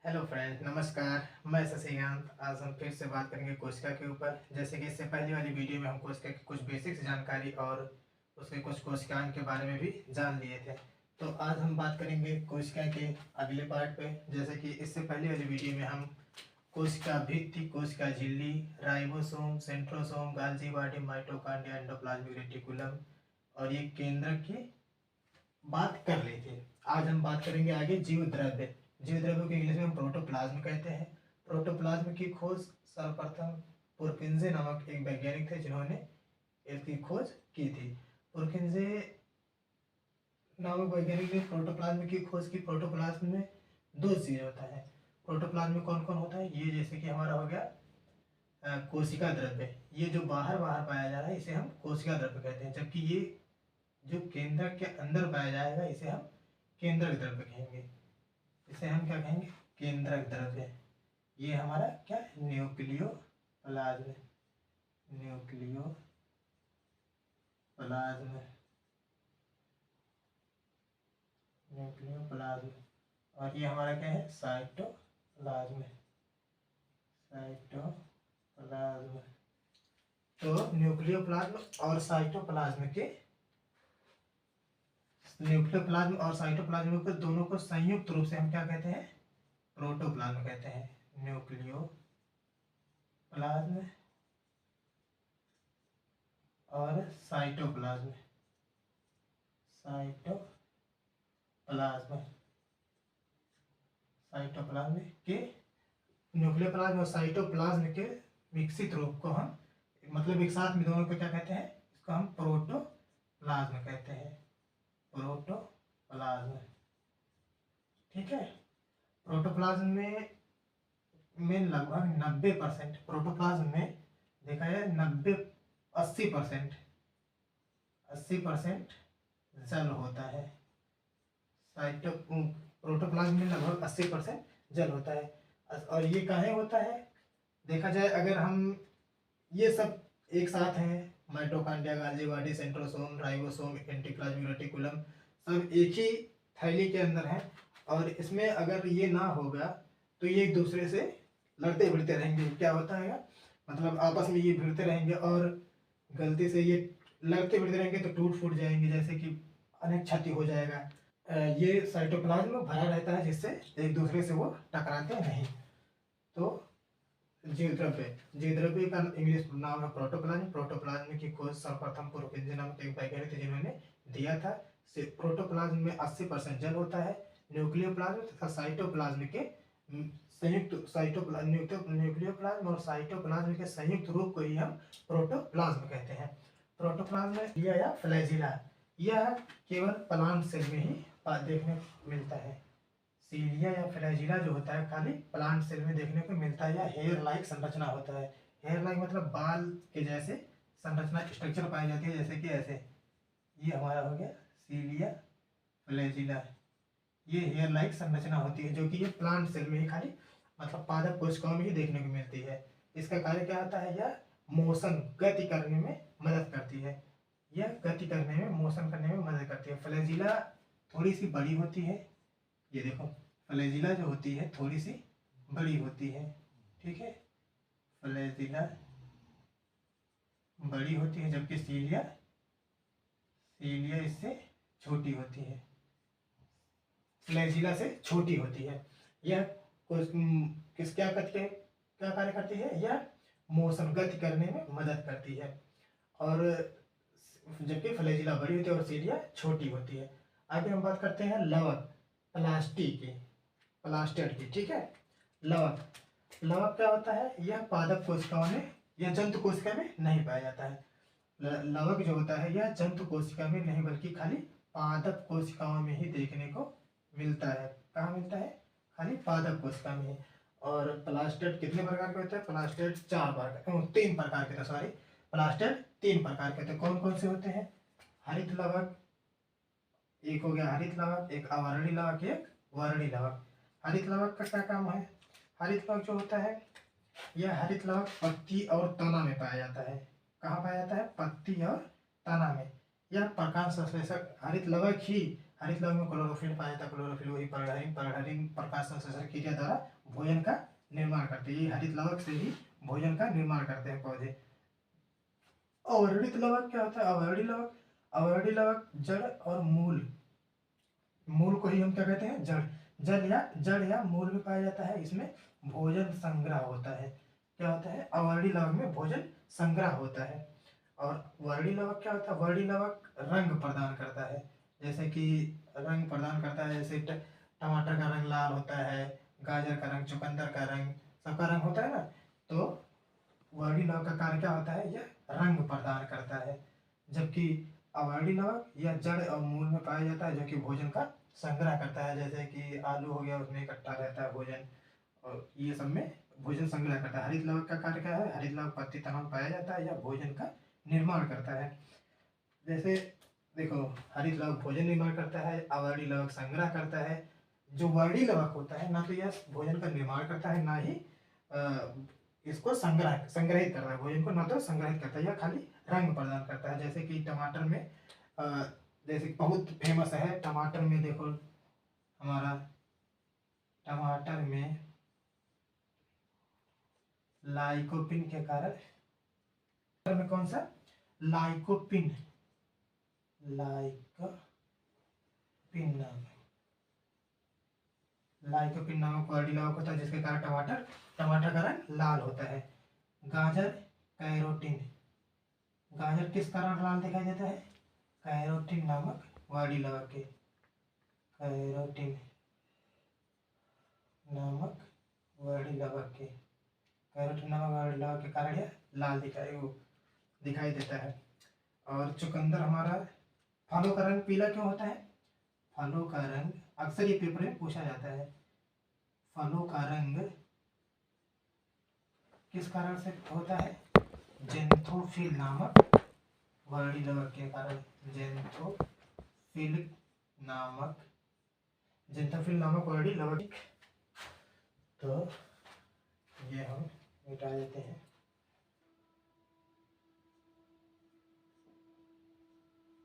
Hello friend, नमस्कार। मैं शशिकांत। आज हम फिर से बात करेंगे कोशिका के ऊपर। जैसे कि इससे पहले वाली वीडियो में हम कोशिका की कुछ बेसिक्स जानकारी और उसके कुछ कोशिकाओं के बारे में भी जान लिए थे। तो आज हम बात करेंगे कोशिका के अगले पार्ट पे। जैसे कि इससे पहले वाली वीडियो में हम कोशिका भित्ति, कोशिका झिल्ली, ribosome, centrosome, गाल्जी body, mitochondria, endoplasmic reticulum और ये केंद्रक की बात कर ली थी। आज हम बात करेंगे आगे जीव द्रव्य। जीव द्रव्य को इंग्लिश में हम प्रोटोप्लाज्म कहते हैं। प्रोटोप्लाज्म की खोज सर्वप्रथम पुरकिंजे नामक एक वैज्ञानिक थे जिन्होंने इसकी खोज की थी। पुरकिंजे नामक वैज्ञानिक ने प्रोटोप्लाज्म की खोज की। प्रोटोप्लाज्म में दो चीज होता है। प्रोटोप्लाज्म में कौन कौन होता है? ये जैसे कि हमारा हो गया कोशिका द्रव्य। ये जो बाहर बाहर पाया जा रहा है इसे हम कोशिका द्रव्य कहते हैं। जबकि ये जो केंद्रक के अंदर पाया जाएगा इसे हम केंद्रक द्रव्य कहेंगे। इसे हम क्या कहेंगे? केंद्रक द्रव्य। ये हमारा क्या है? न्यूक्लियोप्लाज्म। न्यूक्लियोप्लाज्म। न्यूक्लियोप्लाज्म। और ये हमारा क्या है? साइटोप्लाज्म। साइटोप्लाज्म। तो न्यूक्लियोप्लाज्म और साइटोप्लाज्म को दोनों को संयुक्त रूप से हम क्या कहते हैं? प्रोटोप्लाज्म कहते हैं। न्यूक्लियोप्लाज्म और साइटोप्लाज्म। साइटोप्लाज्म के न्यूक्लियोप्लाज्म और साइटोप्लाज्म के विकसित रूप को हम मतलब एक साथ में दोनों को क्या कहते हैं? इसको हम प्रोटोप्लाज्म कहते हैं। प्रोटोप्लाज्म। ठीक है। प्रोटोप्लाज्म में लगभग 90% प्रोटोप्लाज्म में देखा जाए 80% जल होता है। प्रोटोप्लाज्म में लगभग 80% जल होता है। और ये काहे होता है? देखा जाए अगर हम ये सब एक साथ हैं, mitochondria, गाल्जी body, centrosome, ribosome, endoplasmic reticulum सब एक ही थैली के अंदर है। और इसमें अगर ये ना होगा तो ये एक दूसरे से लड़ते भिड़ते रहेंगे। क्या होता है? मतलब आपस में ये भिड़ते रहेंगे और गलती से ये लड़ते भिड़ते रहेंगे तो टूट फूट जाएंगे, जैसे कि अनेक क्षति हो जाएगा। ये साइटोप्लाज्म भरा रहता है जिससे एक दूसरे से वो टकराते नहीं। तो जीव द्रव्य का इंग्लिश नाम है प्रोटोप्लाज्म। प्रोटोप्लाज्म की खोज सर्वप्रथम पुरकिंजे नामक एक वैज्ञानिक थे जिन्होंने दिया था। प्रोटोप्लाज्म में 80% जल होता है। न्यूक्लियोप्लाज्म तथा साइटोप्लाज्म के संयुक्त न्यूक्लियोप्लाज्म और साइटोप्लाज्म के संयुक्त रूप को ही हम प्रोटोप्लाज्म कहते हैं। प्रोटोप्लाज्म या फ्लैजिला यह केवल प्लांट सेल में ही देखने को मिलता है। सीलिया या फ्लैजिला जो होता है खाली प्लांट सेल में देखने को मिलता है। या हेयर लाइक संरचना होता है। हेयर लाइक मतलब बाल के जैसे संरचना स्ट्रक्चर पाई जाती है, जैसे कि ऐसे। ये हमारा हो गया सीलिया फ्लैजिला। ये हेयर लाइक संरचना होती है जो कि ये प्लांट सेल में ही खाली मतलब पादप कोशिकाओं में ही देखने को मिलती है। इसका कार्य क्या होता है? यह मोशन गति करने में मदद करती है। यह गति करने में मोशन करने में मदद करती है। फ्लैजिला थोड़ी सी बड़ी होती है। ये देखो, फ्लैजिला जो होती है थोड़ी सी बड़ी होती है। ठीक है। फ्लैजिला बड़ी होती है जबकि सीलिया इससे छोटी होती है। फ्लैजिला से छोटी होती है। यह क्या कार्य करती है? यह मोशन गति करने में मदद करती है। और जबकि फ्लैजिला बड़ी होती है और सीलिया छोटी होती है। आगे हम बात करते हैं लवक प्लास्टेड की। ठीक है। लवक क्या होता है? यह पादप कोशिकाओं में या जंतु कोशिका में नहीं पाया जाता है। लवक जो होता है यह जंतु कोशिका में नहीं बल्कि खाली पादप कोशिकाओं में ही देखने को मिलता है। कहाँ मिलता है? खाली पादप कोशिका में। और प्लास्टेड कितने प्रकार के होते हैं? प्लास्टेड 3 प्रकार के थे। सॉरी, प्लास्टेड 3 प्रकार के थे। कौन कौन से होते हैं? हरित लवक, एक हो गया हरित लवक, एक अवर्णी लवक, एक वर्णी लवक। हरित लवक का क्या काम है? हरित लवक जो होता है यह हरित लवक पत्ती और तना में पाया जाता है। कहाँ पाया जाता है? पत्ती और तना में। यह प्रकाश संश्लेषक हरित लवक ही हरित लवक में क्लोरोफिल पाया जाता है। क्लोरोफिल वही पर्णहरित प्रकाश संश्लेषण क्रिया द्वारा भोजन का निर्माण करते हैं। ये हरित लवक से ही भोजन का निर्माण करते हैं पौधे। अवर्णित लवक क्या होता है? अवर्णित लवक जड़ और मूल, मूल को ही हम क्या कहते हैं? जड़ या मूल में पाया जाता है। इसमें भोजन संग्रह होता है। क्या होता है? अवर्णित लवक में भोजन संग्रह होता है। और वर्णित लवक क्या होता है? वर्णित लवक रंग प्रदान करता है। जैसे कि रंग प्रदान करता है, जैसे टमाटर का रंग लाल होता है, गाजर का रंग, चुकंदर का रंग, सबका रंग होता है ना। तो वर्णित लवक का कार्य क्या होता है? यह रंग प्रदान करता है। जबकि अवर्णित लवक यह जड़ और मूल में पाया जाता है, जो कि भोजन का संग्रह करता है। जैसे कि आलू हो गया, उसमें इकट्ठा रहता है भोजन, और ये सब में भोजन संग्रह करता है। हरित लवक का कार्य क्या है? हरित लवक पत्ती तनाव में पाया जाता है या भोजन का निर्माण करता है। जैसे देखो, हरित लवक भोजन निर्माण करता है, अवर्णित लवक संग्रह करता है। जो वर्णित लवक होता है, ना तो यह भोजन का निर्माण करता है, ना ही इसको संग्रहित करता है भोजन को, ना तो संग्रहित करता है, यह खाली रंग प्रदान करता है। जैसे कि टमाटर में जैसे बहुत फेमस है, टमाटर में देखो, हमारा टमाटर में लाइकोपिन के कारण, में कौन सा? लाइकोपिन नामक वर्णित लवक होता है, जिसके कारण टमाटर का रंग लाल होता है। गाजर कैरोटीन, गाजर किस कारण लाल दिखाई देता है? कैरोटीन नामक वर्णित लवक के, कैरोटीन नामक वर्णित लवक के, कैरोटीन नामक वर्णित लवक के कारण यह लाल दिखाई देता है। और चुकंदर, हमारा फलों का रंग पीला क्यों होता है? फलों का रंग, अक्सर ये पेपर में पूछा जाता है, फलों का रंग किस कारण से होता है? जेंथोफिल नामक वर्णित लवक के कारण, जेंथोफिल नामक वर्णित लवक। तो ये हम मिटा देते हैं।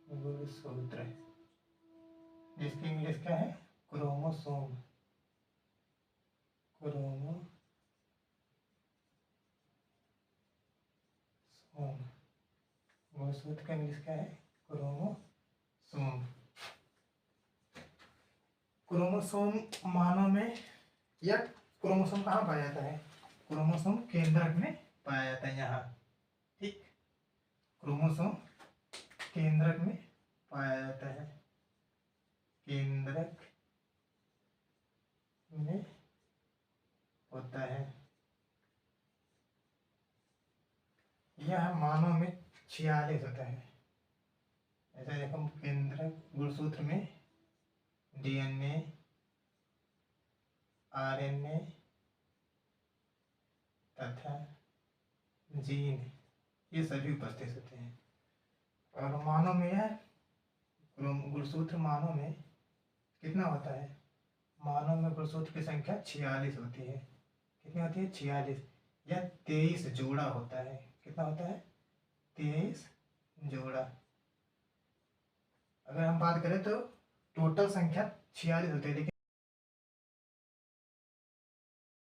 गुणसूत्र, जिसकी इंग्लिश क्या है? क्रोमोसोम। गुणसूत्र का इंग्लिश क्या है? क्रोमोसोम। क्रोमोसोम मानव में, या क्रोमोसोम कहाँ पाया जाता है? क्रोमोसोम केंद्रक में पाया जाता है, यहाँ। ठीक, क्रोमोसोम केंद्रक में पाया जाता है, केंद्रक में होता है। यह मानव में 46 होता है। ऐसा देखो, केंद्रक गुणसूत्र में डीएनए, आरएनए तथा जीन, ये सभी उपस्थित होते हैं। और मानव में यह गुणसूत्र मानव में कितना होता है? मानव में गुणसूत्र की संख्या 46 होती है। कितनी होती है? 46। यह 23 जोड़ा होता है। कितना होता है? 23 जोड़ा। अगर हम बात करें तो टोटल संख्या 46 होती है, लेकिन